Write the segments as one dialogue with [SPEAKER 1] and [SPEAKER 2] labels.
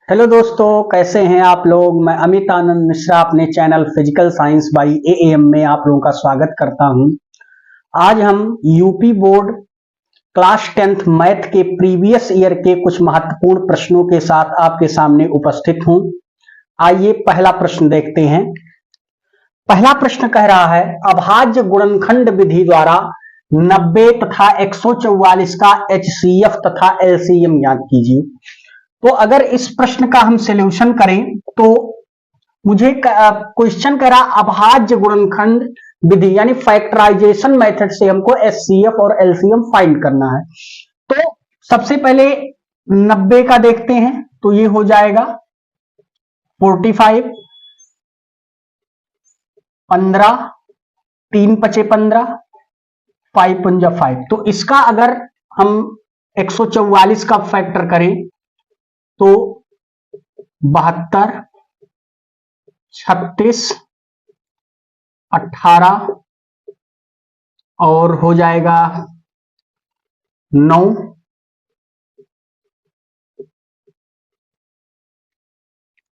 [SPEAKER 1] Hello दोस्तों, कैसे हैं आप लोग। मैं अमित आनंद मिश्रा अपने channel physical science by am में आप लोगों का स्वागत करता हूं। आज हम UP board class 10th math के प्रीवियस ईयर के कुछ महत्वपूर्ण प्रश्नों के साथ आपके सामने उपस्थित हूं। आइए पहला प्रश्न देखते हैं। पहला प्रश्न कह रहा है, अभाज्य गुणनखंड विधि द्वारा 90 तथा 144 का एचसीएफ तथा एलसीएम ज्ञात कीजिए। तो अगर इस प्रश्न का हम सॉल्यूशन करें तो मुझे क्वेश्चन कह रहा अभाज्य गुणनखंड विधि यानी फैक्टराइजेशन मेथड से हमको एचसीएफ और एलसीएम फाइंड करना है। तो सबसे पहले 90 का देखते हैं, तो ये हो जाएगा 45, 15, 3 पचे 15, 5 पंजा 5। तो इसका अगर हम 144 का फैक्टर करें तो 72, 36, 18 और हो जाएगा 9।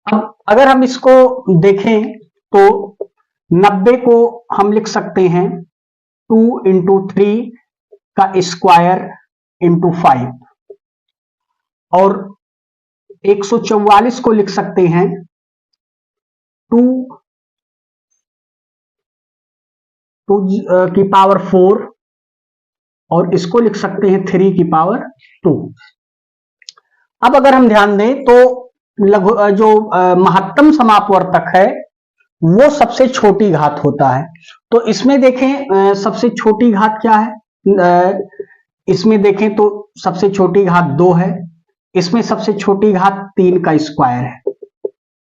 [SPEAKER 1] अब अगर हम इसको देखें तो 90 को हम लिख सकते हैं 2 इंटू 3 का स्क्वायर इंटू 5 और 144 को लिख सकते हैं 2 की पावर 4 और इसको लिख सकते हैं 3 की पावर 2। अब अगर हम ध्यान दें तो जो महत्तम समापवर्तक है वो सबसे छोटी घात होता है। तो इसमें देखें सबसे छोटी घात क्या है, इसमें देखें तो सबसे छोटी घात 2 है, इसमें सबसे छोटी घात 3 का स्क्वायर है।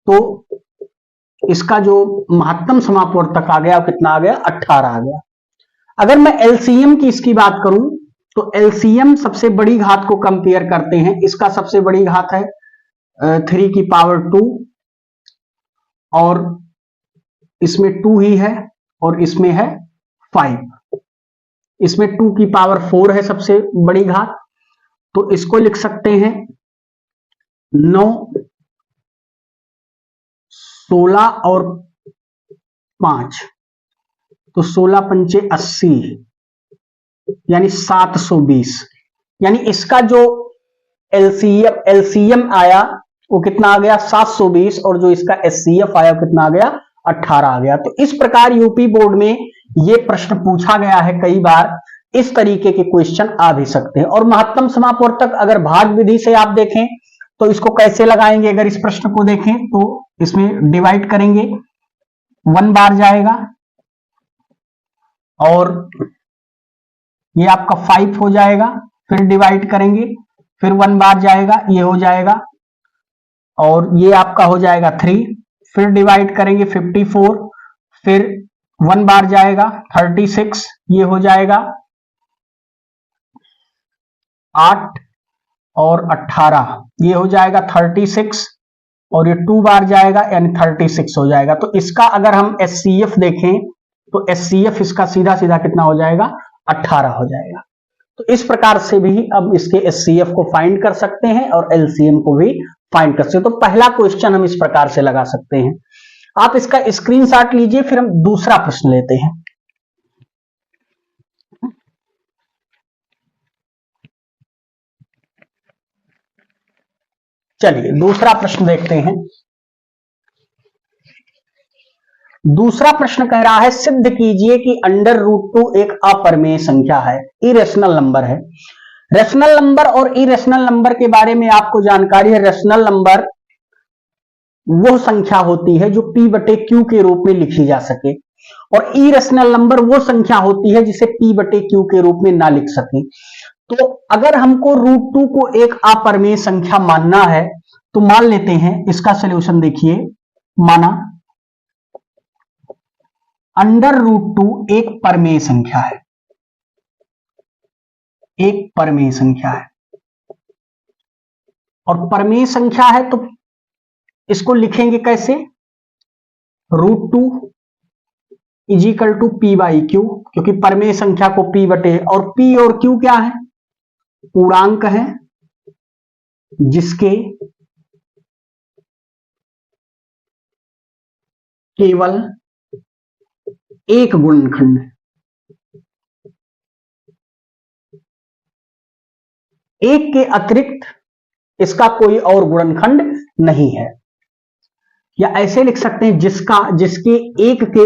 [SPEAKER 1] तो इसका जो महत्तम समापवर्तक आ गया वो कितना आ गया, 18 आ गया। अगर मैं एलसीएम की इसकी बात करूं तो एलसीएम सबसे बड़ी घात को कंपेयर करते हैं। इसका सबसे बड़ी घात है 3 की पावर 2 और इसमें 2 ही है और इसमें है 5। इसमें 2 की पावर 4 है सबसे बड़ी घात, तो इसको लिख सकते हैं 9, 16 और 5, तो 16 पंचे 80 यानी 720। यानी इसका जो एलसीएम आया वो कितना आ गया, 720, और जो इसका एचसीएफ आया वो कितना आ गया, 18 आ गया। तो इस प्रकार यूपी बोर्ड में ये प्रश्न पूछा गया है कई बार। इस तरीके के क्वेश्चन आ भी सकते हैं। और महत्तम समापवर्तक अगर भाग विधि से आप देखें तो इसको कैसे लगाएंगे, अगर इस प्रश्न को देखें तो इसमें डिवाइड करेंगे, 1 बार जाएगा और ये आपका 5 हो जाएगा, फिर डिवाइड करेंगे, फिर 1 बार जाएगा, ये हो जाएगा और ये आपका हो जाएगा 3, फिर डिवाइड करेंगे 54, फिर 1 बार जाएगा 36, ये हो जाएगा 8 और 18, ये हो जाएगा 36 और ये 2 बार जाएगा यानी 36 हो जाएगा। तो इसका अगर हम एचसीएफ देखें तो एचसीएफ इसका सीधा सीधा कितना हो जाएगा, 18 हो जाएगा। तो इस प्रकार से भी अब इसके एचसीएफ को फाइंड कर सकते हैं और एलसीएम को भी फाइंड कर सकते हैं। तो पहला क्वेश्चन हम इस प्रकार से लगा सकते हैं। आप इसका स्क्रीनशॉट लीजिए, फिर हम दूसरा प्रश्न लेते हैं। चलिए दूसरा प्रश्न देखते हैं। दूसरा प्रश्न कह रहा है, सिद्ध कीजिए कि √2 एक अपरिमेय संख्या है, इरेशनल नंबर है। रेशनल नंबर और इरेशनल नंबर के बारे में आपको जानकारी है। रेशनल नंबर वो संख्या होती है जो p बटे q के रूप में लिखी जा सके और इरेशनल नंबर वो संख्या होती है जिसे p बटे q के रूप में ना लिख सके। तो अगर हमको √2 को एक अपरिमेय संख्या मानना है तो मान लेते हैं, इसका सलूशन देखिए। माना √2 एक परमेय संख्या है, एक परमेय संख्या है और परमेय संख्या है तो इसको लिखेंगे कैसे, √2 इजिकल टू p/q, क्योंकि परमेय संख्या को p बटे, और p और q क्या है, पूर्णांक है जिसके केवल एक गुणनखंड है, एक के अतिरिक्त इसका कोई और गुणनखंड नहीं है। या ऐसे लिख सकते हैं जिसके एक के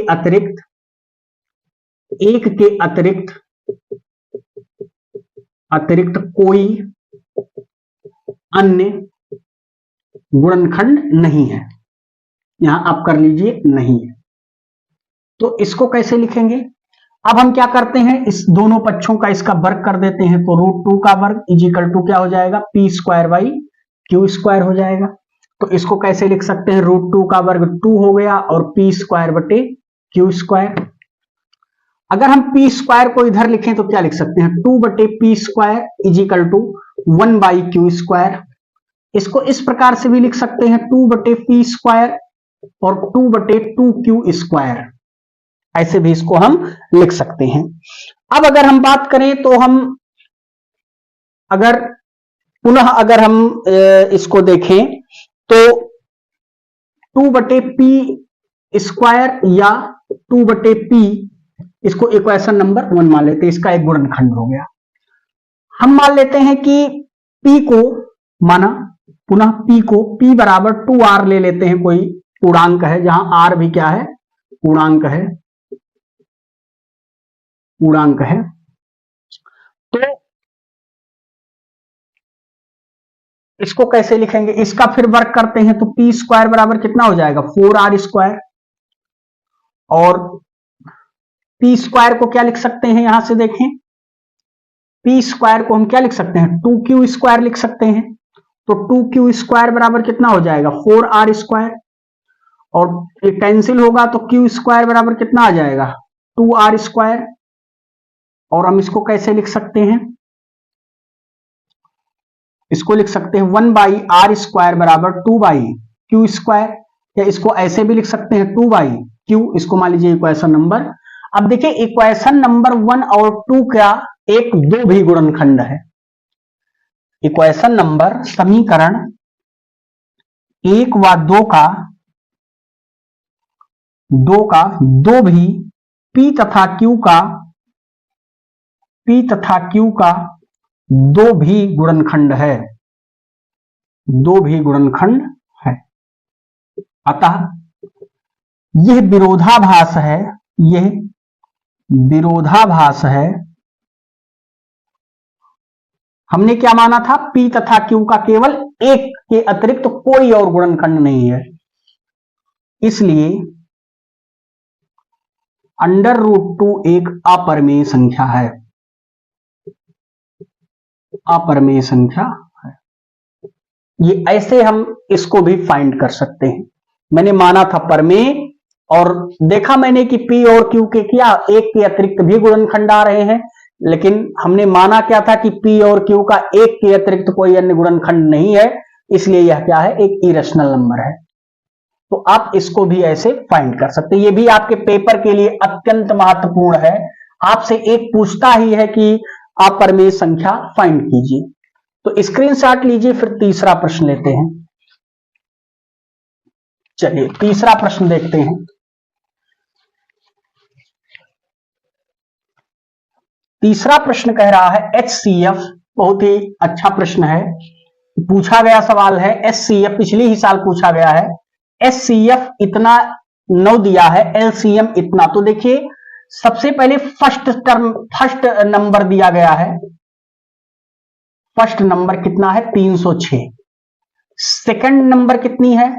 [SPEAKER 1] अतिरिक्त कोई अन्य गुणनखंड नहीं है। यहां आप कर लीजिए नहीं है। तो इसको कैसे लिखेंगे? अब हम क्या करते हैं, इस दोनों पक्षों का इसका वर्ग कर देते हैं। तो √2 का वर्ग इजिकल टू क्या हो जाएगा, p²/q² हो जाएगा। तो इसको कैसे लिख सकते हैं, √2 का वर्ग 2 हो गया और p²/q²। अगर हम p² को इधर लिखें तो क्या लिख सकते हैं, 2/p² इजिकल टू 1/q²। इसको इस प्रकार से भी लिख सकते हैं 2/p² और 2/2q²। ऐसे भी इसको हम लिख सकते हैं। अब अगर हम बात करें तो हम अगर हम इसको देखें तो 2/p² या 2/p, इसको इक्वेशन नंबर 1 मान लेते हैं, इसका एक गुणनखंड हो गया। हम मान लेते हैं कि p को पुनः p को p बराबर 2r ले लेते हैं, कोई पूर्णांक है जहां r भी क्या है, पूर्णांक है। तो इसको कैसे लिखेंगे, इसका फिर वर्ग करते हैं तो p² बराबर कितना हो जाएगा, 4r²। और p² को क्या लिख सकते हैं, यहां से देखें, p² को हम क्या लिख सकते हैं, 2q² लिख सकते हैं। तो 2q² बराबर कितना हो जाएगा, 4r²। और ये कैंसिल होगा तो q² बराबर कितना आ जाएगा, 2r²। और हम इसको कैसे लिख सकते हैं, इसको लिख सकते हैं 1/r² बराबर 2/q²। या इसको ऐसे भी लिख सकते हैं 2/q। इसको मान लीजिए इक्वेशन नंबर। अब देखिए इक्वेशन नंबर 1 और 2 का 1, 2 भी गुणनखंड है। इक्वेशन नंबर समीकरण 1 व 2 का 2 भी p तथा q का 2 भी गुणनखंड है, 2 भी गुणनखंड है। अतः यह विरोधाभास है। हमने क्या माना था, p तथा q का केवल एक के अतिरिक्त कोई और गुणनखंड नहीं है। इसलिए √2 एक अपरिमेय संख्या है, ये ऐसे हम इसको भी फाइंड कर सकते हैं। मैंने माना था परमेय और देखा मैंने कि p और q के क्या एक के अतिरिक्त भी गुणनखंड आ रहे हैं, लेकिन हमने माना क्या था कि p और q का एक के अतिरिक्त कोई अन्य गुणनखंड नहीं है, इसलिए यह क्या है, एक इरेशनल नंबर है। तो आप इसको भी ऐसे फाइंड कर सकते हैं। ये भी आपके पेपर के लिए अत्यंत महत्वपूर्ण है। आपसे एक पूछता ही है कि आप परमेय संख्या फाइंड कीजिए। तो स्क्रीनशॉट लीजिए, फिर तीसरा प्रश्न लेते हैं। चलिए तीसरा प्रश्न देखते हैं। तीसरा प्रश्न कह रहा है HCF, बहुत ही अच्छा प्रश्न है, पूछा गया सवाल है। HCF पिछले ही साल पूछा गया है। HCF इतना 9 दिया है, LCM इतना। तो देखिए सबसे पहले फर्स्ट नंबर दिया गया है, फर्स्ट नंबर कितना है, 306। सेकंड नंबर कितनी है,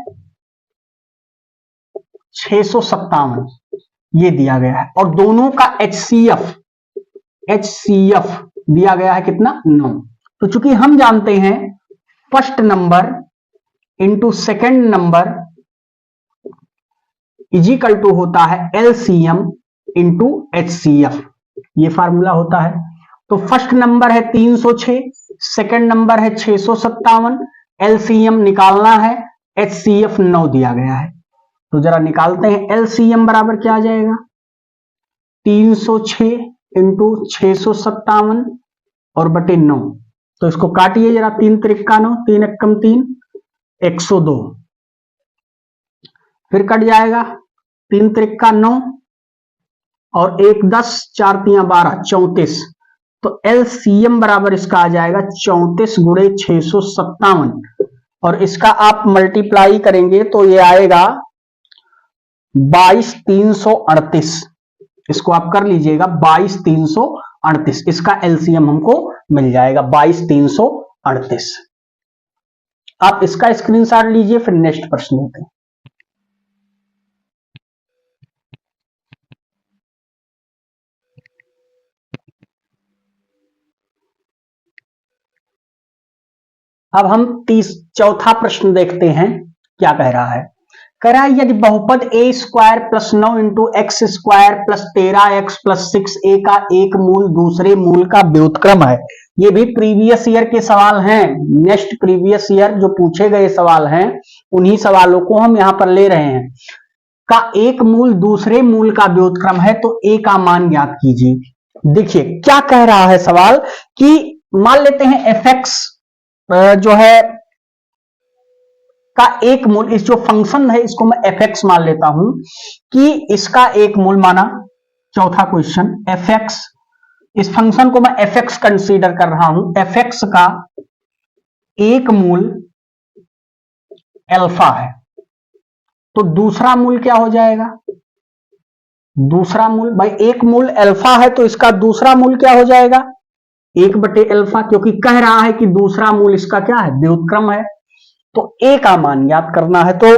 [SPEAKER 1] 657, ये दिया गया है। और दोनों का HCF दिया गया है कितना, 9। तो चूंकि हम जानते हैं first number into second number equal to होता है LCM इंटू HCF, ये फार्मूला होता है। तो फर्स्ट नंबर है 306, सेकंड नंबर है 657, LCM निकालना है, HCF 9 दिया गया है। तो जरा निकालते हैं, LCM बराबर क्या आ जाएगा, 306 इंटू 657 और बटे 9। तो इसको काटिए जरा, 3 त्रिका 9, 3 एकम 3, 102, फिर कट जाएगा 3 त्रिका 9 और 1 10, 4 तियां 12, 34। तो एलसीएम बराबर इसका आ जाएगा 34 गुणे 657, और इसका आप मल्टीप्लाई करेंगे तो ये आएगा 22,338। इसको आप कर लीजिएगा 22,338, इसका एलसीएम हमको मिल जाएगा 22,338। आप इसका स्क्रीनशॉट लीजिए, फिर नेक्स्ट प्रश्न लेते हैं। अब हम चौथा प्रश्न देखते हैं क्या कह रहा है। कह रहा है यदि बहुपद a square plus 9 into x square plus 13x plus 6a का एक मूल दूसरे मूल का व्युत्क्रम है। ये भी प्रीवियस ईयर के सवाल हैं, नेक्स्ट प्रीवियस ईयर जो पूछे गए सवाल हैं उन्हीं सवालों को हम यहां पर ले रहे हैं। का एक मूल दूसरे मूल का व्युत्क्रम है तो a का मान ज्ञात कीजिए। देखिए क्या कह रहा है सवाल कि मान लेते हैं fx जो है का एक मूल, इस जो फंक्शन है इसको मैं fx मान लेता हूं कि इसका एक मूल माना। चौथा क्वेश्चन fx, इस फंक्शन को मैं fx कंसीडर कर रहा हूं, fx का एक मूल अल्फा है, तो दूसरा मूल क्या हो जाएगा? दूसरा मूल भाई एक मूल अल्फा है तो इसका दूसरा मूल क्या हो जाएगा? 1/अल्फा, क्योंकि कह रहा है कि दूसरा मूल इसका क्या है? व्युत्क्रम है। तो a का मान ज्ञात करना है। तो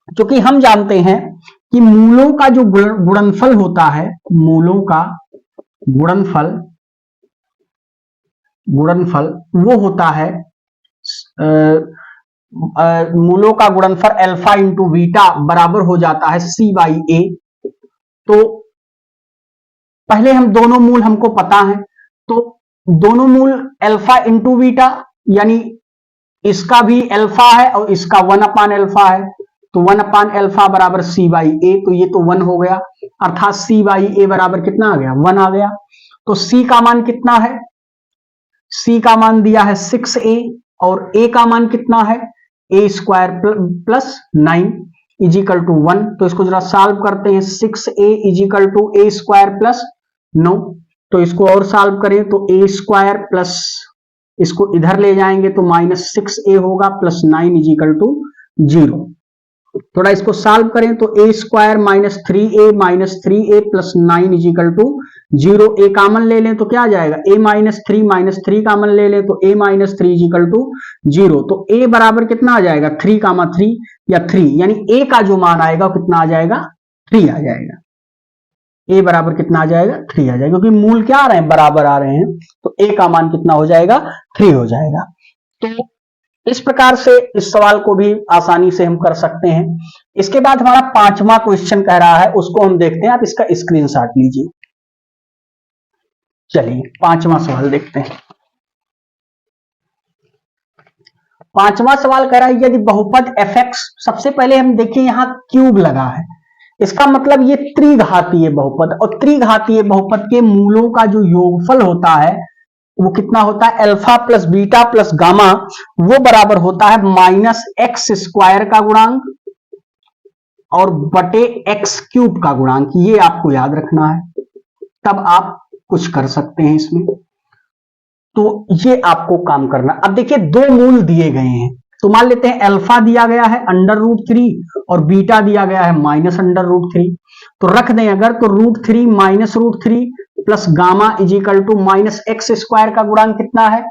[SPEAKER 1] क्योंकि हम जानते हैं कि मूलों का जो गुणनफल होता है, मूलों का गुणनफल वो होता है मूलों का गुणनफल अल्फा इंटू बीटा बराबर हो जाता है c/a। तो पहले हम दोनों मूल हमको पता है, तो दोनों मूल अल्फा इंटू बीटा, यानी इसका भी अल्फा है और इसका 1/अल्फा है, तो 1/अल्फा बराबर c/a। तो ये तो 1 हो गया, अर्थात c/a बराबर कितना आ गया? 1 आ गया। तो c का मान कितना है? c का मान दिया है 6a, और a का मान कितना है? a square plus 9 equal to 1। तो इसको जरा सॉल्व करते हैं। 6a equal to a square plus 9, तो इसको और सॉल्व करें तो a स्क्वायर प्लस, इसको इधर ले जाएंगे तो -6a होगा प्लस 9 इजिकल टू 0। थोड़ा इसको सॉल्व करें तो a square -3a plus 9 equal to 0। a common ले लें तो क्या आ जाएगा? a-3 कामन ले लें तो a-3 इजिकल टू 0। तो a बराबर कितना आ जाएगा? 3, या 3, यानी a का जो मान आएगा कितना आ जाएगा? 3 आ जाएगा। a बराबर कितना आ जाएगा? 3 आ जाएगा, क्योंकि मूल क्या आ रहे हैं? बराबर आ रहे हैं, तो a का मान कितना हो जाएगा? 3 हो जाएगा। तो इस प्रकार से इस सवाल को भी आसानी से हम कर सकते हैं। इसके बाद हमारा 5वां क्वेश्चन कह रहा है, उसको हम देखते हैं। आप इसका स्क्रीनशॉट लीजिए। चलिए 5वां सवाल देखते हैं। 5वां सवाल कह रहा है यदि बहुपद fx, सबसे पहले हम देखिए यहां क्यूब लगा है, इसका मतलब ये त्रिघातीय बहुपद, और त्रिघातीय बहुपद के मूलों का जो योगफल होता है वो कितना होता है? Alpha plus beta plus gamma, वो बराबर होता है -x² का गुणांक और बटे x³ का गुणांक। ये आपको याद रखना है, तब आप कुछ कर सकते हैं इसमें। तो ये आपको काम करना। अब देखिए दो मूल दिए गए हैं, तो मान लेते हैं अल्फा दिया गया है √3 और बीटा दिया गया है -√3। तो रख दें अगर, तो √3 -√3 plus gamma is equal to -x² का गुणांक कितना है?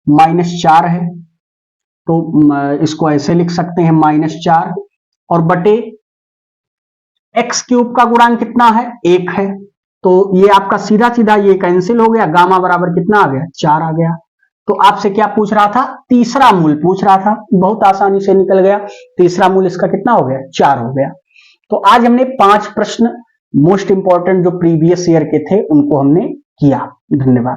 [SPEAKER 1] -4 है। तो इसको ऐसे लिख सकते हैं -4, और बटे x³ का गुणांक कितना है? 1 है। तो ये आपका सीधा सीधा ये कैंसिल हो गया, गामा बराबर कितना आ गया? 4 आ गया। तो आपसे क्या पूछ रहा था? तीसरा मूल पूछ रहा था, बहुत आसानी से निकल गया। तीसरा मूल इसका कितना हो गया? 4 हो गया। तो आज हमने 5 प्रश्न मोस्ट इंपॉर्टेंट जो प्रीवियस ईयर के थे उनको हमने किया। धन्यवाद।